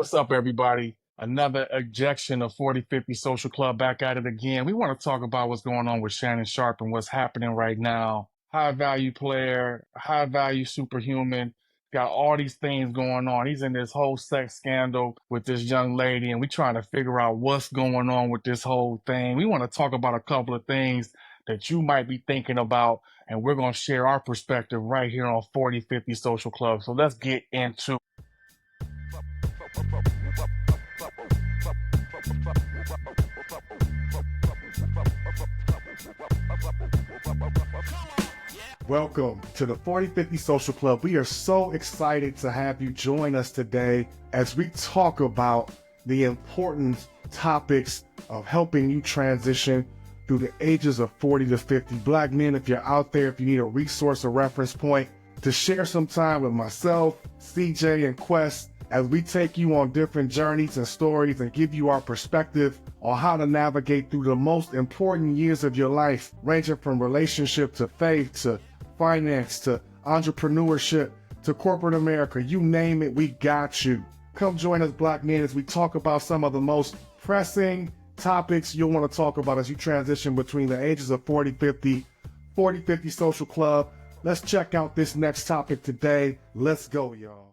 What's up, everybody? Another ejection of 4050 Social Club back at it again. We want to talk about what's going on with Shannon Sharpe and what's happening right now. High value player, high value superhuman, got all these things going on. He's in this whole sex scandal with this young lady, and we trying to figure out what's going on with this whole thing. We want to talk about a couple of things that you might be thinking about, and we're going to share our perspective right here on 4050 Social Club. So let's get into. Welcome to the 4050 Social Club. We are so excited to have you join us today as we talk about the important topics of helping you transition through the ages of 40 to 50. Black men, if you're out there, if you need a resource or reference point to share some time with myself, CJ, and Quest, as we take you on different journeys and stories and give you our perspective on how to navigate through the most important years of your life, ranging from relationship to faith to finance to entrepreneurship to corporate America. You name it, we got you. Come join us, Black men, as we talk about some of the most pressing topics you'll want to talk about as you transition between the ages of 40-50. 40-50 Social Club. Let's check out this next topic today. Let's go, y'all.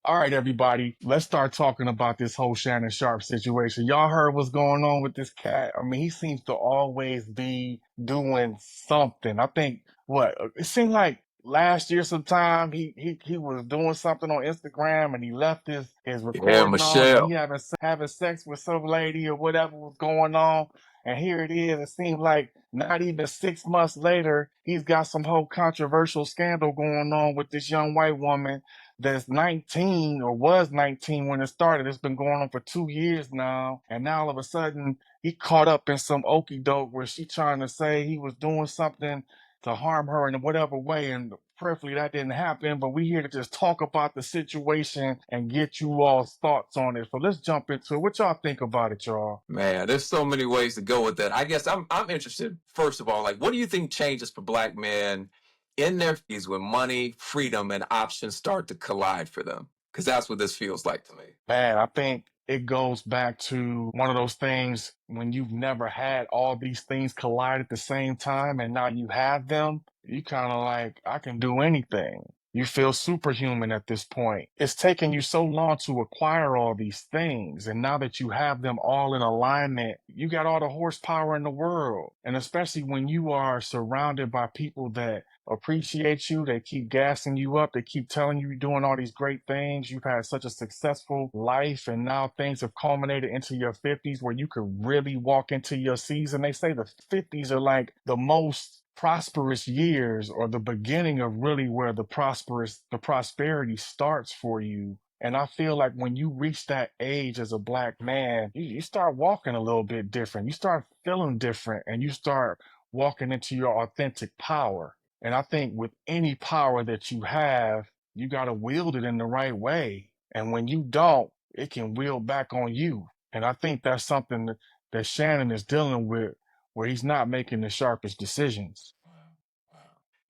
All right, everybody. Let's start talking about this whole Shannon Sharpe situation. Y'all heard what's going on with this cat? I mean, he seems to always be doing something. I think it seemed like last year sometime he was doing something on Instagram and he left his Yeah, recording on and he Michelle. having sex with some lady or whatever was going on. And here it is. It seems like not even 6 months later, he's got some whole controversial scandal going on with this young white woman that's 19 or was 19 when it started. It's been going on for 2 years now. And now all of a sudden he caught up in some okie doke where she trying to say he was doing something to harm her in whatever way. And prayerfully that didn't happen. But we here to just talk about the situation and get you all's thoughts on it. So let's jump into it. What y'all think about it, y'all? Man, there's so many ways to go with that. I guess I'm interested, first of all, like what do you think changes for black men in their 50s when money, freedom, and options start to collide for them? Because that's what this feels like to me. Man, I think it goes back to one of those things when you've never had all these things collide at the same time and now you have them, you kind of like, I can do anything. You feel superhuman at this point. It's taken you so long to acquire all these things. And now that you have them all in alignment, you got all the horsepower in the world. And especially when you are surrounded by people that appreciate you, they keep gassing you up, they keep telling you you're doing all these great things. You've had such a successful life, and now things have culminated into your 50s where you could really walk into your season. They say the 50s are like the most prosperous years or the beginning of really where the prosperity starts for you. And I feel like when you reach that age as a black man, you start walking a little bit different. You start feeling different and you start walking into your authentic power. And I think with any power that you have, you got to wield it in the right way. And when you don't, it can wield back on you. And I think that's something that Shannon is dealing with where he's not making the sharpest decisions.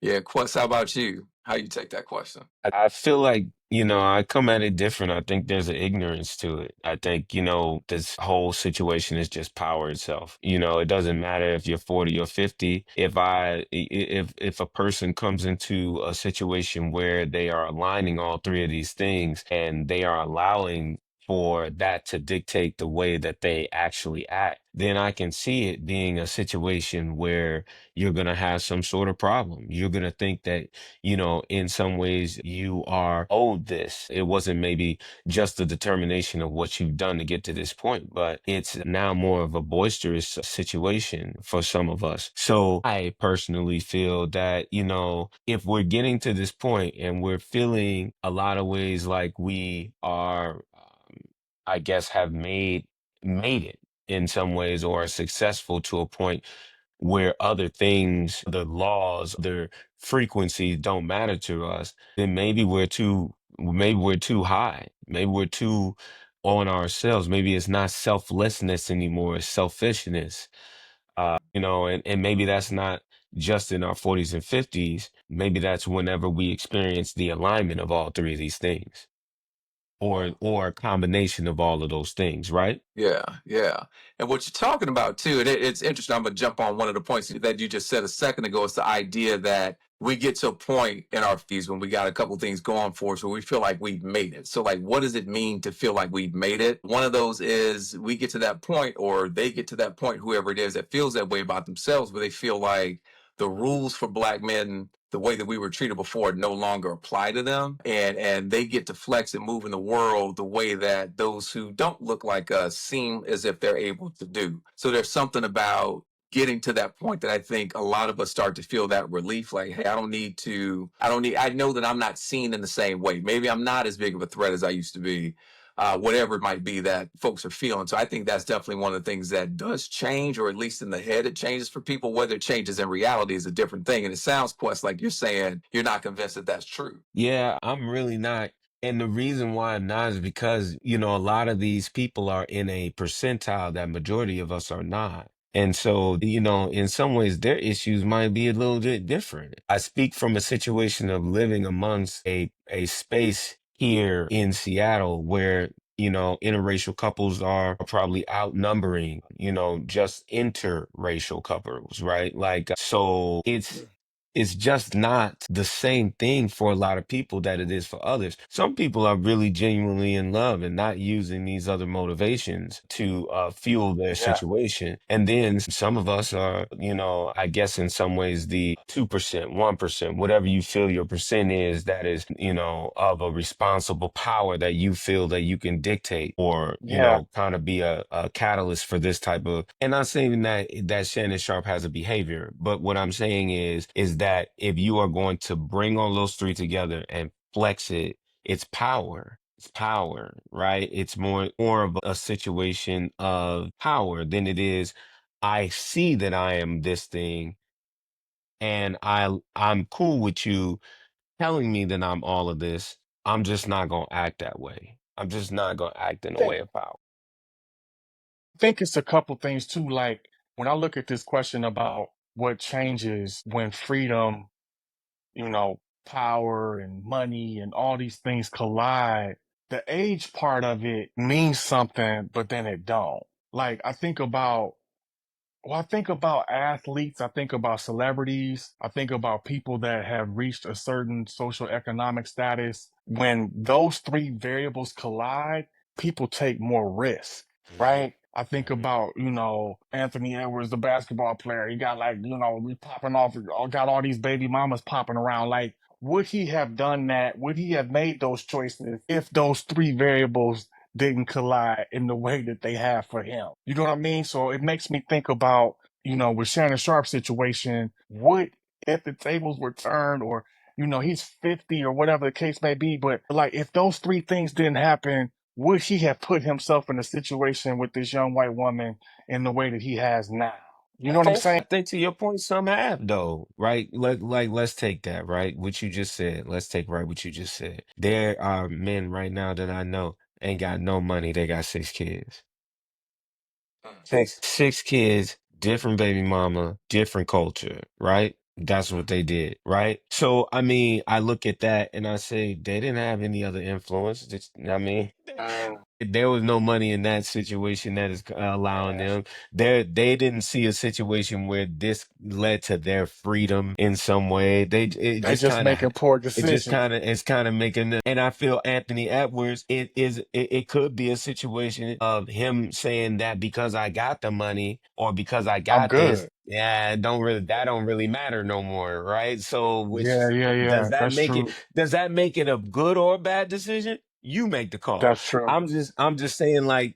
Yeah, Quest, how about you? How you take that question? I feel like, I come at it different. I think there's an ignorance to it. I think, this whole situation is just power itself. It doesn't matter if you're 40 or 50. If a person comes into a situation where they are aligning all three of these things and they are allowing for that to dictate the way that they actually act, then I can see it being a situation where you're going to have some sort of problem. You're going to think that in some ways you are owed this. It wasn't maybe just the determination of what you've done to get to this point, but it's now more of a boisterous situation for some of us. So I personally feel that, if we're getting to this point and we're feeling a lot of ways like we are, I guess, have made it in some ways or are successful to a point where other things, the laws, their frequencies don't matter to us, then maybe we're too high. Maybe we're too on ourselves. Maybe it's not selflessness anymore, it's selfishness. And maybe that's not just in our 40s and 50s. Maybe that's whenever we experience the alignment of all three of these things. or a combination of all of those things, right? Yeah, yeah. And what you're talking about too, and it's interesting. I'm gonna jump on one of the points that you just said a second ago. It's the idea that we get to a point in our fees when we got a couple things going for us where we feel like we've made it. So, like, what does it mean to feel like we've made it? One of those is we get to that point, or they get to that point, whoever it is that feels that way about themselves, where they feel like the rules for black men, the way that we were treated before, no longer apply to them, and they get to flex and move in the world the way that those who don't look like us seem as if they're able to do. So there's something about getting to that point that I think a lot of us start to feel that relief, like, hey, I know that I'm not seen in the same way. Maybe I'm not as big of a threat as I used to be, whatever it might be that folks are feeling. So I think that's definitely one of the things that does change, or at least in the head, it changes for people. Whether it changes in reality is a different thing. And it sounds, Quest, like you're saying you're not convinced that that's true. Yeah, I'm really not. And the reason why I'm not is because, a lot of these people are in a percentile that majority of us are not. And so, in some ways, their issues might be a little bit different. I speak from a situation of living amongst a space here in Seattle where, interracial couples are probably outnumbering, just interracial couples, right? Like, so it's just not the same thing for a lot of people that it is for others. Some people are really genuinely in love and not using these other motivations to fuel their Yeah. situation. And then some of us are, I guess in some ways the 2%, 1%, whatever you feel your percent is, that is, of a responsible power that you feel that you can dictate or, Yeah. kind of be a catalyst for this type of, and not saying that Shannon Sharpe has a behavior, but what I'm saying is that if you are going to bring all those three together and flex it, it's power. It's power, right? It's more of a situation of power than it is. I see that I am this thing, and I'm cool with you telling me that I'm all of this. I'm just not gonna act that way. I'm just not gonna act in a way think of power. think it's a couple things too. Like when I look at this question about what changes when freedom, power and money and all these things collide, the age part of it means something, but then it don't. Like I think about athletes, I think about celebrities, I think about people that have reached a certain social economic status. When those three variables collide, people take more risk, Mhm, right? I think mhm. about, Anthony Edwards, the basketball player. He got like, we popping off, got all these baby mamas popping around. Like, would he have done that? Would he have made those choices if those three variables didn't collide in the way that they have for him? You know what I mean? So it makes me think about, with Shannon Sharp's situation, what if the tables were turned, or, he's 50 or whatever the case may be, but like if those three things didn't happen, would he have put himself in a situation with this young white woman in the way that he has now? You know what I'm saying? I think to your point, some have though, right? Let's take that, right? What you just said. Let's take right what you just said. There are men right now that I know ain't got no money. They got six kids. Six kids, different baby mama, different culture, right? That's what they did, right? So, I mean, I look at that and I say they didn't have any other influence. I mean, Mm, there was no money in that situation that is allowing yeah. them. They didn't see a situation where this led to their freedom in some way. They just making poor decisions. it's kind of making them. And I feel Anthony Edwards, it could be a situation of him saying that because I got the money or because I I'm got this, good. yeah, that don't really matter no more, right? So, Yeah, yeah, does yeah. that That's make it true. does that make it a good or a bad decision? You make the call. That's true. I'm just saying, like,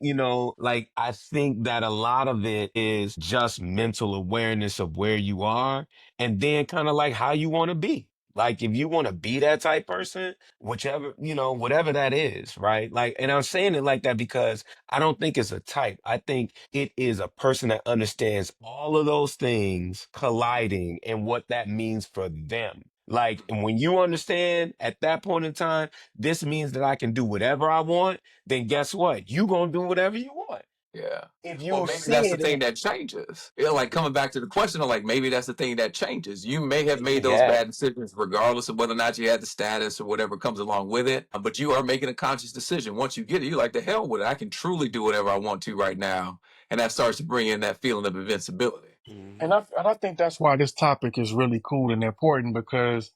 like I think that a lot of it is just mental awareness of where you are and then kind of like how you want to be. Like if you want to be that type person, whichever, whatever that is, right? Like, and I'm saying it like that because I don't think it's a type. I think it is a person that understands all of those things colliding and what that means for them. Like, and when you understand at that point in time, this means that I can do whatever I want, then guess what? You gonna do whatever you want. Yeah. If Well, you maybe see that's the it thing in, that changes. Yeah, like coming back to the question of like maybe that's the thing that changes. You may have made those yeah, bad decisions regardless of whether or not you had the status or whatever comes along with it. But you are making a conscious decision. Once you get it, you're like the hell with it. I can truly do whatever I want to right now. And that starts to bring in that feeling of invincibility. mhm. And I think that's why this topic is really cool and important because,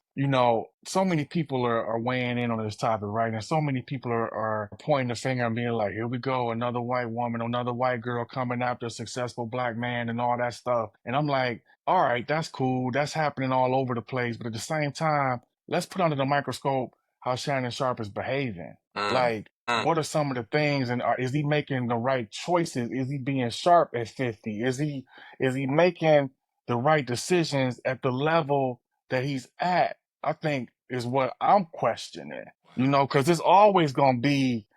so many people are weighing in on this topic, right? And so many people are pointing the finger and being like, here we go, another white woman, another white girl coming after a successful black man and all that stuff. And I'm like, all right, that's cool. That's happening all over the place. But at the same time, let's put under the microscope how Shannon Sharpe is behaving. Mm. Like, what are some of the things and is he making the right choices? Is he being sharp at 50? Is he making the right decisions at the level that he's at? I think is what I'm questioning, because there's always going to be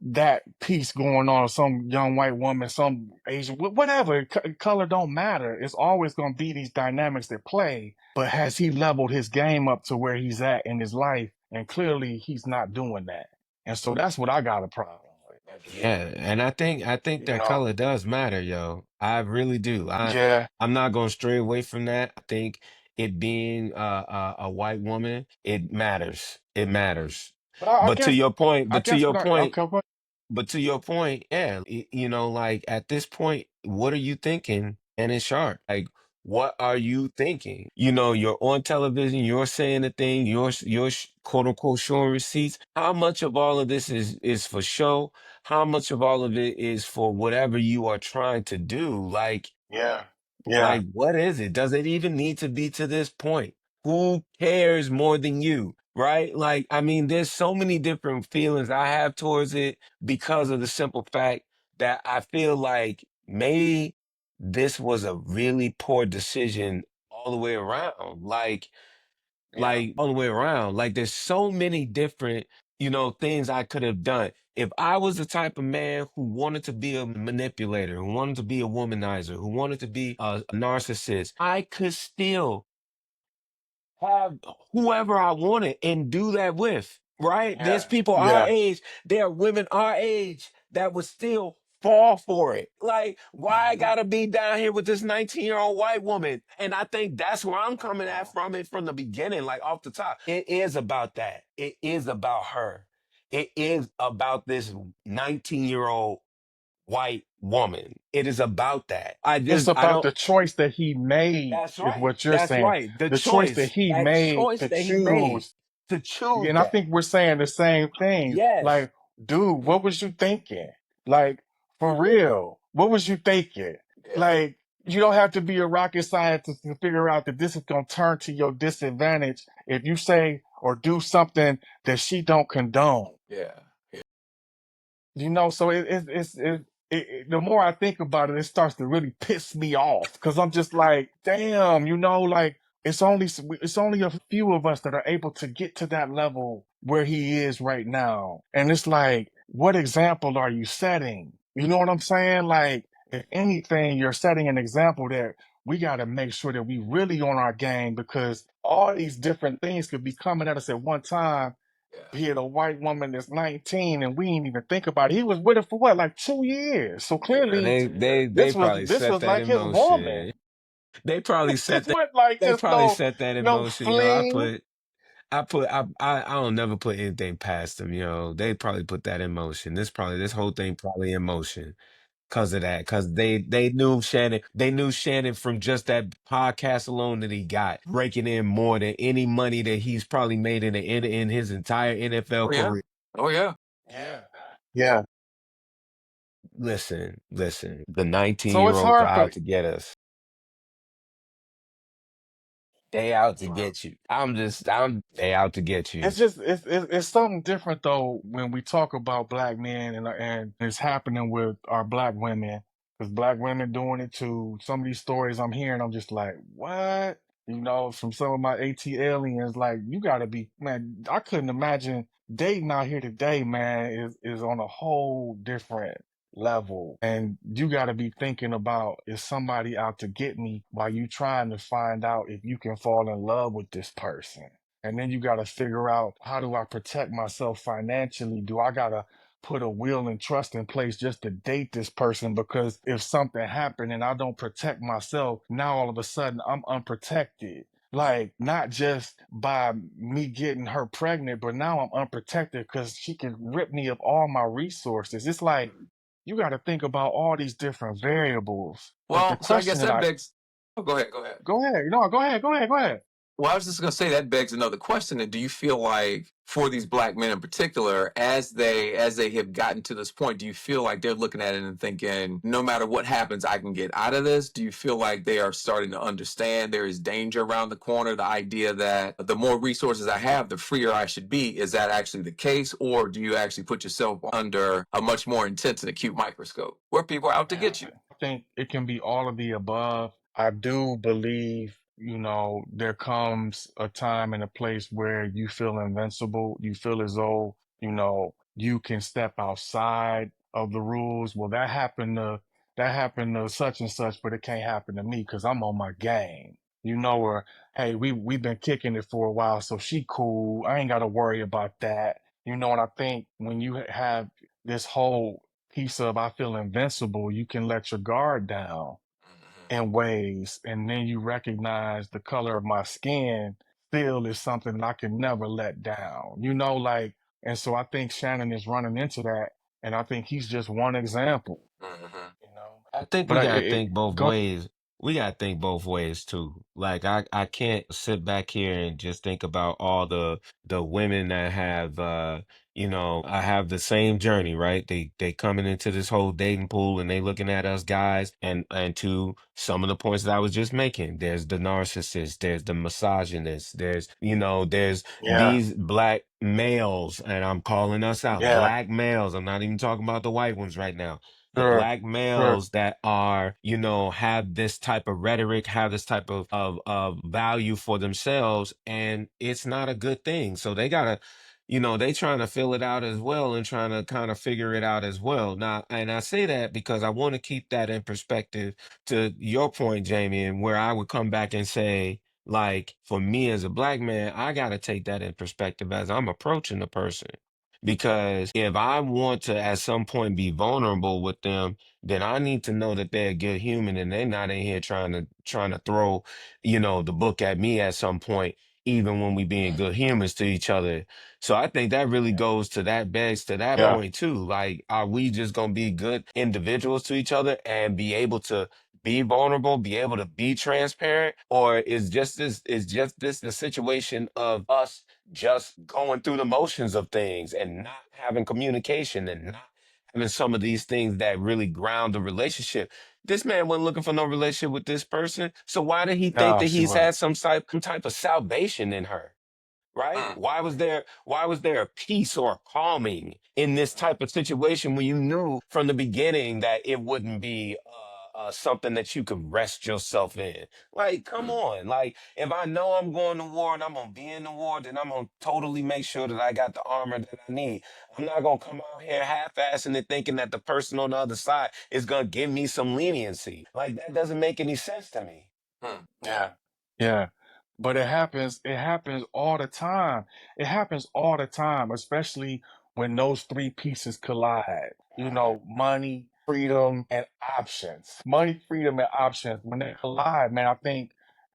that piece going on. Some young white woman, some Asian, whatever, color don't matter. It's always going to be these dynamics that play. But has he leveled his game up to where he's at in his life? And clearly he's not doing that. And so that's what I got a problem with at the end. Yeah, and I think You that know, color does matter, yo. I really do. yeah. I'm not gonna stray away from that. I think it being a white woman, it matters. It matters. But I But to guess, your point, I but to guess your what I, point, okay, but but to your point, yeah, like at this point, what are you thinking? And it's sharp. Like, what are you thinking? You're on television, you're saying the thing, you're quote unquote showing receipts. How much of all of this is for show? How much of all of it is for whatever you are trying to do? yeah, yeah, Like, what is it? Does it even need to be to this point? Who cares more than you? Right? Like, I mean, there's so many different feelings I have towards it because of the simple fact that I feel like maybe this was a really poor decision all the way around. yeah, All the way around. Like, there's so many different, things I could have done. If I was the type of man who wanted to be a manipulator, who wanted to be a womanizer, who wanted to be a narcissist, I could still have whoever I wanted and do that with, right? There's yeah, people our yeah, age, there are women our age that would still fall for it. Like, why I mhm, gotta be down here with this 19-year-old white woman? And I think that's where I'm coming mhm. at from it from the beginning, like off the top. It is about that. It is about her. It is about this 19-year-old white woman. It is about that. It's I about don't, the choice that he made, that's is right. what you're That's saying. right. The The choice that choice, he that made choice to that he made choose. to choose And I that. think we're saying the same thing. Yes. Like, dude, what was you thinking? Like, for real, what was you thinking? Yeah. Like, you don't have to be a rocket scientist to figure out that this is going to turn to your disadvantage if you say or do something that she don't condone. Yeah. Yeah. So the more I think about it, it starts to really piss me off because I'm just like, damn, like it's only a few of us that are able to get to that level where he is right now, and it's like, what example are you setting? You know what I'm saying? Like, if anything, you're setting an example that we got to make sure that we really on our game because all these different things could be coming at us at one time. Yeah. He had a white woman that's 19 and we didn't even think about it. He was with her for what, like 2 years. So Yeah. And clearly they this was probably this set was that like in his woman. motion. They probably This set that wasn't like they just probably no set that in no motion, yo. fling. I don't never put anything past them, yo. They probably put that in motion. This whole thing probably in motion because of that. Because they knew Shannon from just that podcast alone that he got, raking in more than any money that he's probably made in his entire NFL Oh yeah. career. Oh yeah. Yeah. Yeah. Listen, the So it's 19-year-olds are hard for out to get us. They out to get you. They out to get you. it's something different though when we talk about black men and it's happening with our black women because black women doing it too. Some of these stories I'm hearing, I'm just like, what? From some of my AT aliens, like you got to be, man. I couldn't imagine dating out here today, man. Is on a whole different level, and you got to be thinking about, is somebody out to get me while you trying to find out if you can fall in love with this person. And then you got to figure out, how do I protect myself financially? Do I got to put a will and trust in place just to date this person, because if something happened and I don't protect myself, now all of a sudden I'm unprotected. Like, not just by me getting her pregnant, but now I'm unprotected because she can rip me of all my resources. It's like you got to think about all these different variables. But the Well, so I question guess that that I begs. Oh, go ahead. Go ahead. go ahead, no, go ahead, go ahead, go ahead. Well, I was just going to say that begs another question. And do you feel like for these black men in particular, as they have gotten to this point, do you feel like they're looking at it and thinking, no matter what happens, I can get out of this? Do you feel like they are starting to understand there is danger around the corner? The idea that the more resources I have, the freer I should be. Is that actually the case? Or do you actually put yourself under a much more intense and acute microscope where people are out to Yeah, get you? I think it can be all of the above. I do believe, there comes a time and a place where you feel invincible. You feel as though, you can step outside of the rules. Well, that happened to such and such, but it can't happen to me because I'm on my game. Or hey, we've been kicking it for a while, so she cool. I ain't got to worry about that. And I think when you have this whole piece of I feel invincible, you can let your guard down in ways, and then you recognize the color of my skin still is something I can never let down. Like, and so I think Shannon is running into that, and I think he's just one example. Mm-hmm. You know, I think but we I gotta it, think both go ways. We gotta think both ways too. Like I can't sit back here and just think about all the women that have I have the same journey, right? They coming into this whole dating pool and they looking at us guys and to some of the points that I was just making. There's the narcissist, there's the misogynist, there's yeah, these black males, and I'm calling us out, yeah, black males. I'm not even talking about the white ones right now, the sure, black sure, males that are, have this type of rhetoric, have this type of value for themselves, and it's not a good thing. So they gotta, they trying to fill it out as well and trying to kind of figure it out as well. Now, and I say that because I want to keep that in perspective to your point, Jamie, and where I would come back and say, like, for me as a black man, I gotta take that in perspective as I'm approaching the person. Because if I want to at some point be vulnerable with them, then I need to know that they're a good human and they're not in here trying to throw, the book at me at some point, even when we being good humans to each other. So I think that really yeah, goes to that begs to that yeah, point too. Like, are we just gonna be good individuals to each other and be able to be vulnerable, be able to be transparent, or is just this the situation of us just going through the motions of things and not having communication and not having some of these things that really ground the relationship? This man wasn't looking for no relationship with this person. So why did he think no, that she he's was, had some type of salvation in her? Right? Why was there a peace or a calming in this type of situation when you knew from the beginning that it wouldn't be something that you could rest yourself in? Like, come on. Like, if I know I'm going to war and I'm gonna be in the war, then I'm gonna totally make sure that I got the armor that I need. I'm not gonna come out here half-assing it thinking that the person on the other side is gonna give me some leniency. Like, that doesn't make any sense to me. yeah, yeah. But it happens all the time. It happens all the time, especially when those three pieces collide. Money, freedom, and options. Money, freedom, and options. When they collide, man, I think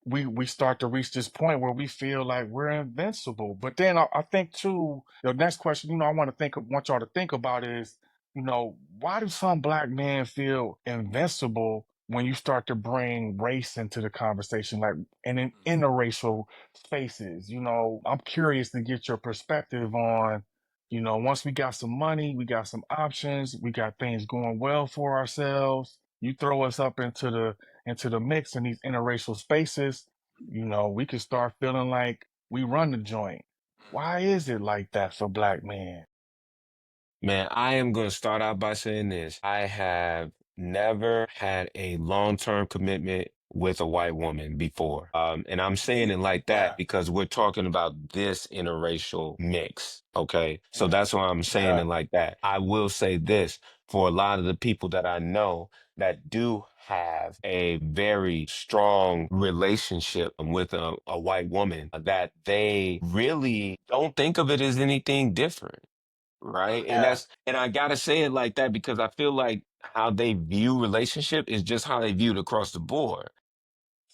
we start to reach this point where we feel like we're invincible. But then I think too, the next question, want y'all to think about is, why do some black men feel invincible when you start to bring race into the conversation, like, and in interracial spaces? I'm curious to get your perspective on, once we got some money, we got some options, we got things going well for ourselves. You throw us up into the mix in these interracial spaces, we can start feeling like we run the joint. Why is it like that for black men? Man, I am going to start out by saying this. I have never had a long-term commitment with a white woman before. And I'm saying it like that Yeah, because we're talking about this interracial mix. Okay. So yeah, that's why I'm saying yeah, it like that. I will say this for a lot of the people that I know that do have a very strong relationship with a white woman, that they really don't think of it as anything different. right? And Yeah, and I gotta say it like that because I feel like how they view relationship is just how they view it across the board.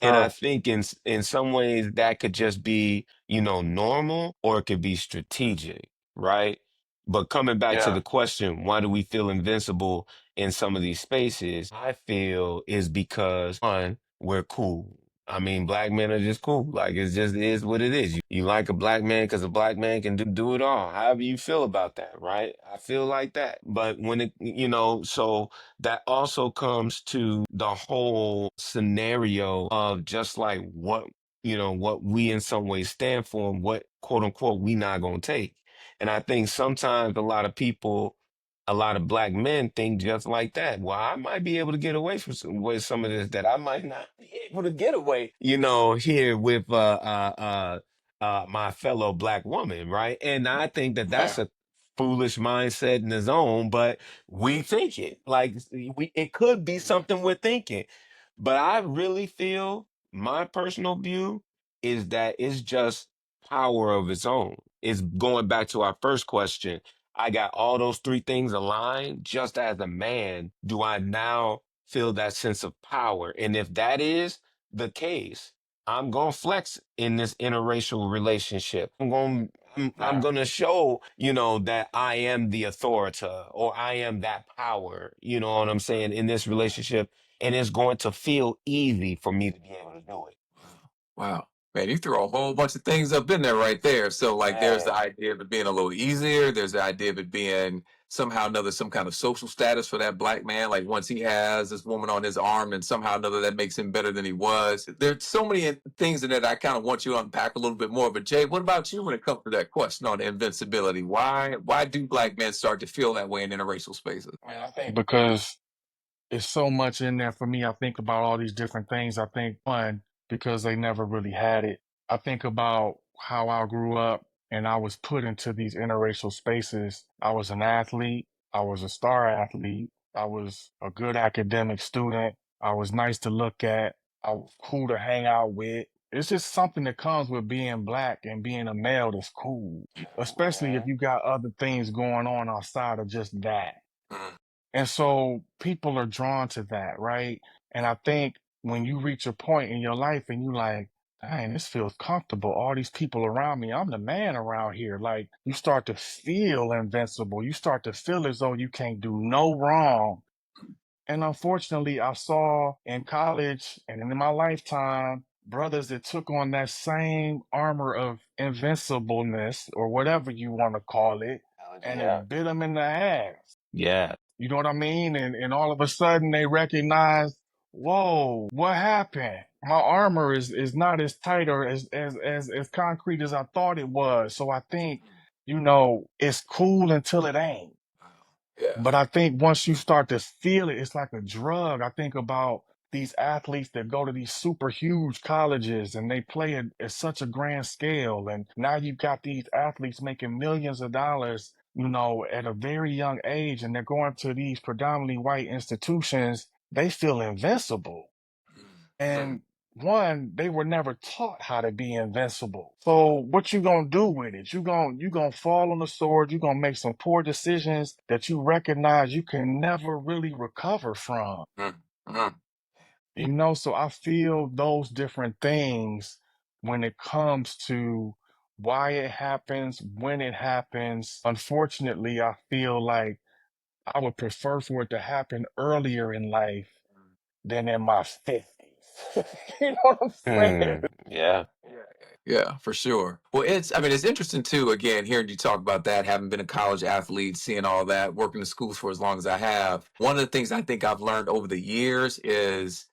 And I sure. think in some ways that could just be, normal or it could be strategic, right? But coming back to Yeah, the question, why do we feel invincible in some of these spaces? I feel is because one, we're cool. I mean, black men are just cool. Like it's just is what it is. You like a black man because a black man can do it all. However you feel about that, right? I feel like that. But when so that also comes to the whole scenario of just like what we in some ways stand for and what quote unquote we not gonna take. And I think sometimes a lot of black men think just like that. Well, I might be able to get away from with some of this that I might not be able to get away, here with my fellow black woman, right? And I think that that's yeah, a foolish mindset in his own, but we think it. Like it could be something we're thinking. But I really feel my personal view is that it's just power of its own. It's going back to our first question. I got all those three things aligned. Just as a man, do I now feel that sense of power? And if that is the case, I'm gonna flex in this interracial relationship. I'm yeah. gonna show, that I am the authority or I am that power, you know what I'm saying, in this relationship. And it's going to feel easy for me to be able to do it. Wow. Man, you threw a whole bunch of things up in there right there. So, like, there's the Man. idea of it being a little easier. There's the idea of it being somehow or another some kind of social status for that black man. Like, once he has this woman on his arm, and somehow or another that makes him better than he was. There's so many things in that I kind of want you to unpack a little bit more. But Jay, what about you when it comes to that question on invincibility? Why do black men start to feel that way in interracial spaces? Man, I think because it's so much in there for me. I think about all these different things. I think one, because they never really had it. I think about how I grew up and I was put into these interracial spaces. I was an athlete. I was a star athlete. I was a good academic student. I was nice to look at. I was cool to hang out with. It's just something that comes with being black and being a male that's cool, especially if Mhm. you got other things going on outside of just that. Mm, And so people are drawn to that, right? And I think when you reach a point in your life and you like, dang, this feels comfortable. All these people around me, I'm the man around here. Like you start to feel invincible. You start to feel as though you can't do no wrong. And unfortunately, I saw in college and in my lifetime brothers that took on that same armor of invincibleness or whatever you want to call it, and Yeah. it bit them in the ass. Yeah. You know what I mean? And all of a sudden they recognize, whoa, what happened? My armor is not as tight or as concrete as I thought it was. So I think, it's cool until it ain't. yeah. But I think once you start to feel it, it's like a drug. I think about these athletes that go to these super huge colleges and they play at such a grand scale. And now you've got these athletes making millions of dollars, at a very young age, and they're going to these predominantly white institutions. They feel invincible. Mm, And one, they were never taught how to be invincible. So what you gonna do with it? You gonna fall on the sword. You gonna make some poor decisions that you recognize you can never really recover from. mm, mm, So I feel those different things when it comes to why it happens, when it happens. Unfortunately, I feel like I would prefer for it to happen earlier in life than in my 50s. You know what I'm saying? Yeah. Yeah, for sure. Well, I mean, it's interesting too, again, hearing you talk about that, having been a college athlete, seeing all that, working in schools for as long as I have. One of the things I think I've learned over the years is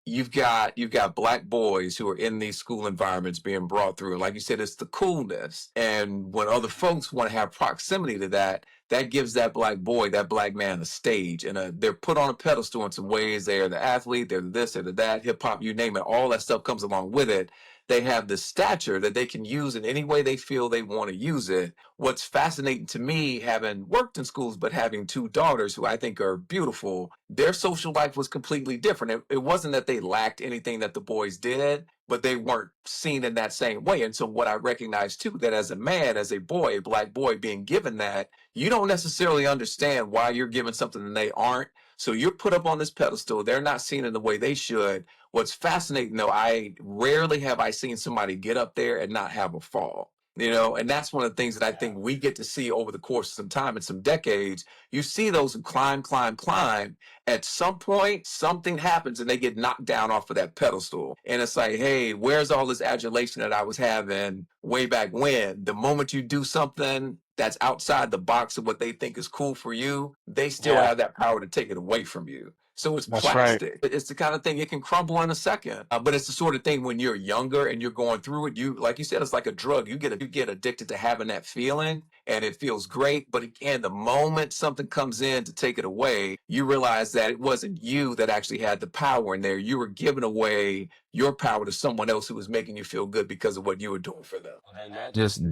you've got black boys who are in these school environments being brought through. Like you said, it's the coolness. And when other folks want to have proximity to that, that gives that black boy, that black man a stage. And they're put on a pedestal in some ways. They're the athlete, they're this, they're that, hip hop, you name it. All that stuff comes along with it. They have the stature that they can use in any way they feel they want to use it. What's fascinating to me, having worked in schools, but having two daughters who I think are beautiful, their social life was completely different. It wasn't that they lacked anything that the boys did, but they weren't seen in that same way. And so what I recognize too, that as a man, as a boy, a black boy being given that, you don't necessarily understand why you're given something and they aren't. So you're put up on this pedestal. They're not seen in the way they should. What's fascinating though, I rarely have I seen somebody get up there and not have a fall. You know, and that's one of the things that I Yeah. think we get to see over the course of some time and some decades. You see those who climb, climb, climb. At some point, something happens and they get knocked down off of that pedestal. And it's like, hey, where's all this adulation that I was having way back when? The moment you do something that's outside the box of what they think is cool for you, they still Yeah, have that power to take it away from you. So it's that's right. plastic. It's the kind of thing it can crumble in a second. But it's the sort of thing when you're younger and you're going through it. You, like you said, it's like a drug. You get addicted to having that feeling, and it feels great. But again, the moment something comes in to take it away, you realize that it wasn't you that actually had the power in there. You were giving away your power to someone else who was making you feel good because of what you were doing for them. And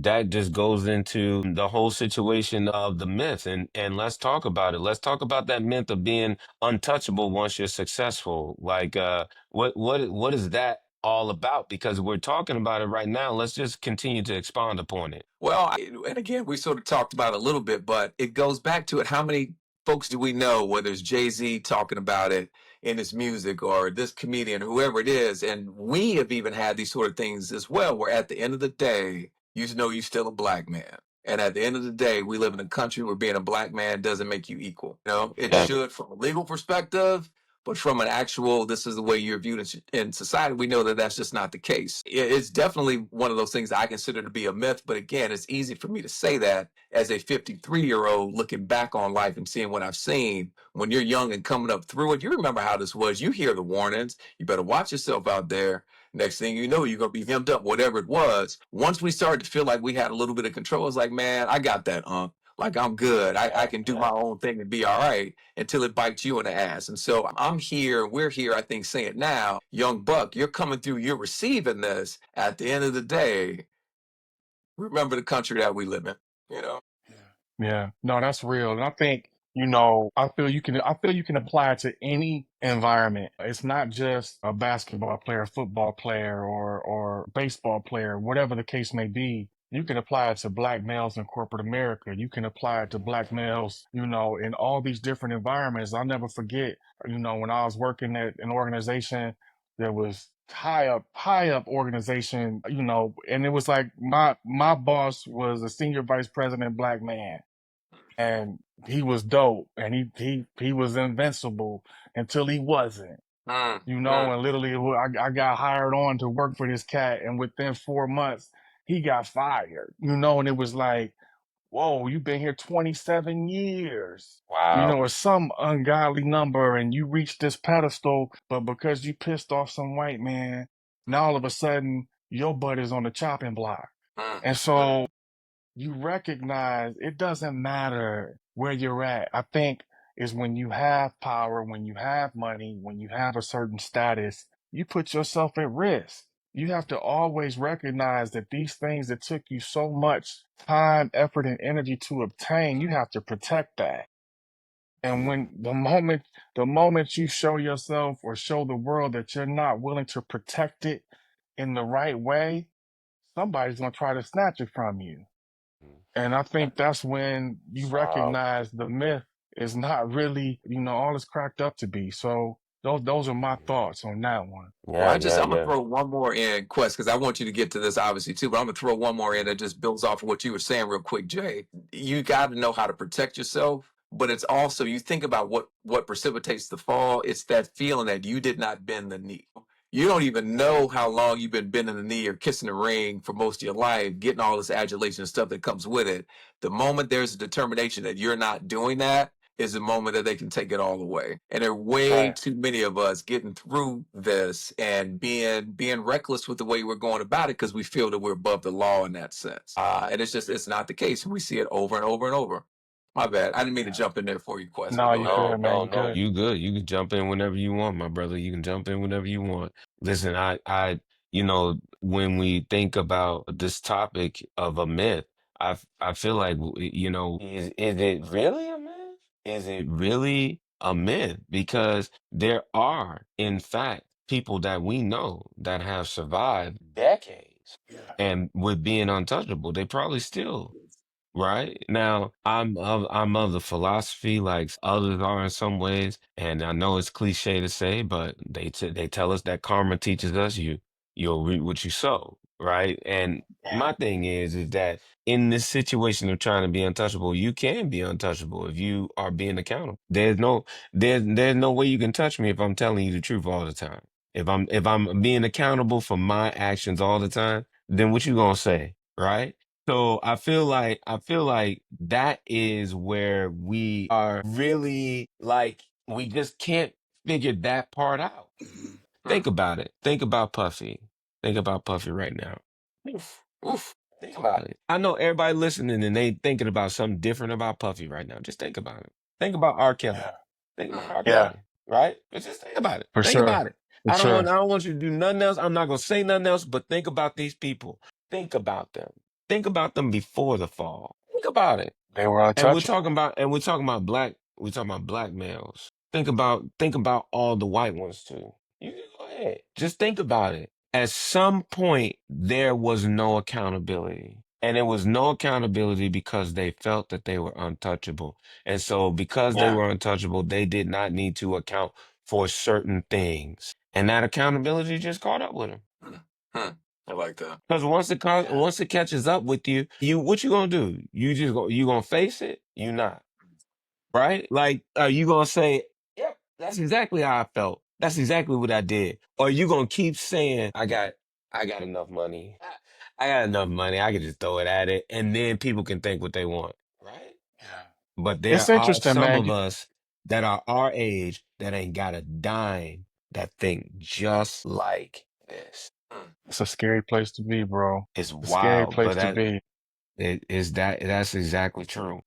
that just goes into the whole situation of the myth, and let's talk about it. Let's talk about that myth of being untouchable once you're successful. Like what is that all about? Because we're talking about it right now. Let's just continue to expound upon it. Well, and again, we sort of talked about it a little bit, but it goes back to it. How many folks do we know, whether it's Jay-Z talking about it in his music or this comedian, whoever it is? And we have even had these sort of things as well, where at the end of the day, you know you're still a black man. And at the end of the day, we live in a country where being a black man doesn't make you equal. You know, it Yeah. should from a legal perspective, but from an actual, this is the way you're viewed in society, we know that that's just not the case. It's definitely one of those things I consider to be a myth. But again, it's easy for me to say that as a 53-year-old looking back on life and seeing what I've seen. When you're young and coming up through it, you remember how this was. You hear the warnings. You better watch yourself out there. Next thing you know, you're going to be hemmed up, whatever it was. Once we started to feel like we had a little bit of control, it's like, man, I got that, like I'm good. I Yeah, can do my own thing and be all right until it bites you in the ass. And so I'm here, we're here, I think, saying now, young buck, you're coming through, you're receiving this. At the end of the day, remember the country that we live in, you know? yeah. No, that's real. And I think, I feel you can apply it to any environment. It's not just a basketball player, football player, or baseball player, whatever the case may be. You can apply it to black males in corporate America. You can apply it to black males, in all these different environments. I'll never forget, when I was working at an organization that was high up organization, and it was like my boss was a senior vice president black man, and he was dope, and he was invincible until he wasn't, Mm, mm, and literally I got hired on to work for this cat, and within 4 months he got fired, and it was like, whoa, you've been here 27 years, Wow. it's some ungodly number, and you reached this pedestal, but because you pissed off some white man, now all of a sudden your butt is on the chopping block. mm, And mm. so you recognize it doesn't matter where you're at. I think is when you have power, when you have money, when you have a certain status, you put yourself at risk. You have to always recognize that these things that took you so much time, effort, and energy to obtain, you have to protect that. And when the moment you show yourself or show the world that you're not willing to protect it in the right way, somebody's gonna try to snatch it from you. And I think that's when you Wow. recognize the myth is not really, all it's cracked up to be. So those are my thoughts on that one. Well, Yeah, yeah, I'm gonna yeah. throw one more in, Quest, because I want you to get to this obviously too. But I'm gonna throw one more in that just builds off of what you were saying real quick, Jay. You got to know how to protect yourself, but it's also you think about what precipitates the fall. It's that feeling that you did not bend the knee. You don't even know how long you've been bending the knee or kissing the ring for most of your life, getting all this adulation and stuff that comes with it. The moment there's a determination that you're not doing that, is the moment that they can take it all away. And there are way Right. too many of us getting through this and being reckless with the way we're going about it because we feel that we're above the law in that sense. And it's not the case. We see it over and over and over. My bad. I didn't mean to Yeah. jump in there for you, Quest, but No, go you ahead. No, good, man. no, You no. good. You good. You can jump in whenever you want, my brother. You can jump in whenever you want. Listen, when we think about this topic of a myth, I feel like, is it really a myth? Is it really a myth? Because there are, in fact, people that we know that have survived decades Yeah. and with being untouchable, they probably still right now. I'm of the philosophy like others are in some ways, and I know it's cliche to say, but they tell us that karma teaches us you'll reap what you sow, right? And Yeah. my thing is that in this situation of trying to be untouchable, you can be untouchable if you are being accountable. There's no way you can touch me if I'm telling you the truth all the time. If I'm being accountable for my actions all the time, then what you gonna say, right? So I feel like that is where we are really like we just can't figure that part out. Think about it. Think about Puffy. Think about Puffy right now. Oof, oof. Think about it. I know everybody listening and they thinking about something different about Puffy right now. Just think about it. Think about R. Kelly. Yeah. Think about R. Yeah. Kelly, right? But just think about it. For Think sure. about it. For I don't sure. want I don't want you to do nothing else. I'm not gonna say nothing else, but think about these people. Think about them. Think about them before the fall. Think about it. They were And we're untouchable. talking about and we're talking about black males. Think about all the white ones too. You can go ahead. Just think about it. At some point there was no accountability. And it was no accountability because they felt that they were untouchable. And so because they Yeah. were untouchable, they did not need to account for certain things. And that accountability just caught up with them. Hmm. I like that. Because Yeah. once it catches up with you, what you gonna do? You gonna face it? You not. Right? Like, are you gonna say, "Yep, that's exactly how I felt. That's exactly what I did," or you gonna keep saying, I got enough money. I got enough money. I can just throw it at it, and then people can think what they want, right? Yeah. But It's there are interesting, some man. of us that are our age that ain't got a dime that think just like this. It's a scary place to be, bro. It's A scary wild, place but to be. that's exactly true.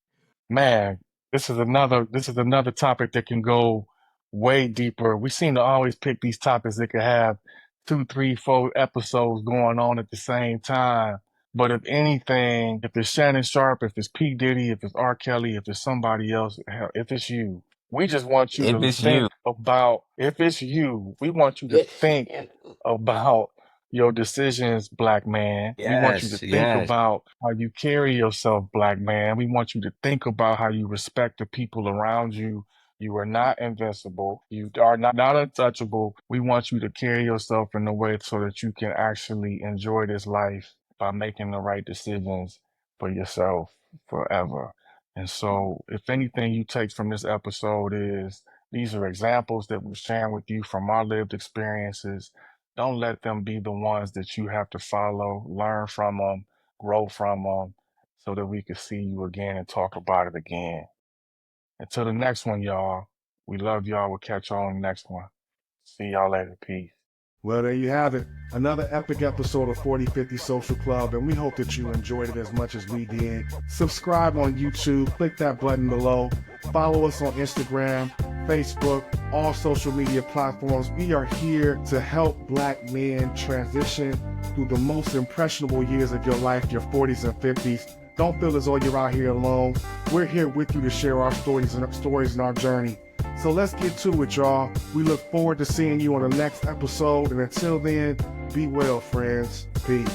Man, this is another topic that can go way deeper. We seem to always pick these topics that could have two, three, four episodes going on at the same time. But if anything, if it's Shannon Sharpe, if it's P. Diddy, if it's R. Kelly, if it's somebody else, hell, if it's you, we just want you If to it's think you, about, if it's you, we want you to yeah, think yeah. about your decisions, black man. We want you to Yes, think yes. about how you carry yourself, black man. We want you to think about how you respect the people around you. You are not invincible. You are not untouchable. We want you to carry yourself in a way so that you can actually enjoy this life by making the right decisions for yourself forever. And so, if anything you take from this episode is these are examples that we're sharing with you from our lived experiences. Don't let them be the ones that you have to follow. Learn from them, grow from them, so that we can see you again and talk about it again. Until the next one, y'all. We love y'all. We'll catch y'all on the next one. See y'all later. Peace. Well, there you have it. Another epic episode of 4050 Social Club, and we hope that you enjoyed it as much as we did. Subscribe on YouTube, click that button below. Follow us on Instagram, Facebook, all social media platforms. We are here to help black men transition through the most impressionable years of your life, your 40s and 50s. Don't feel as though you're out here alone. We're here with you to share our stories and our journey. So let's get to it, y'all. We look forward to seeing you on the next episode. And until then, be well, friends. Peace.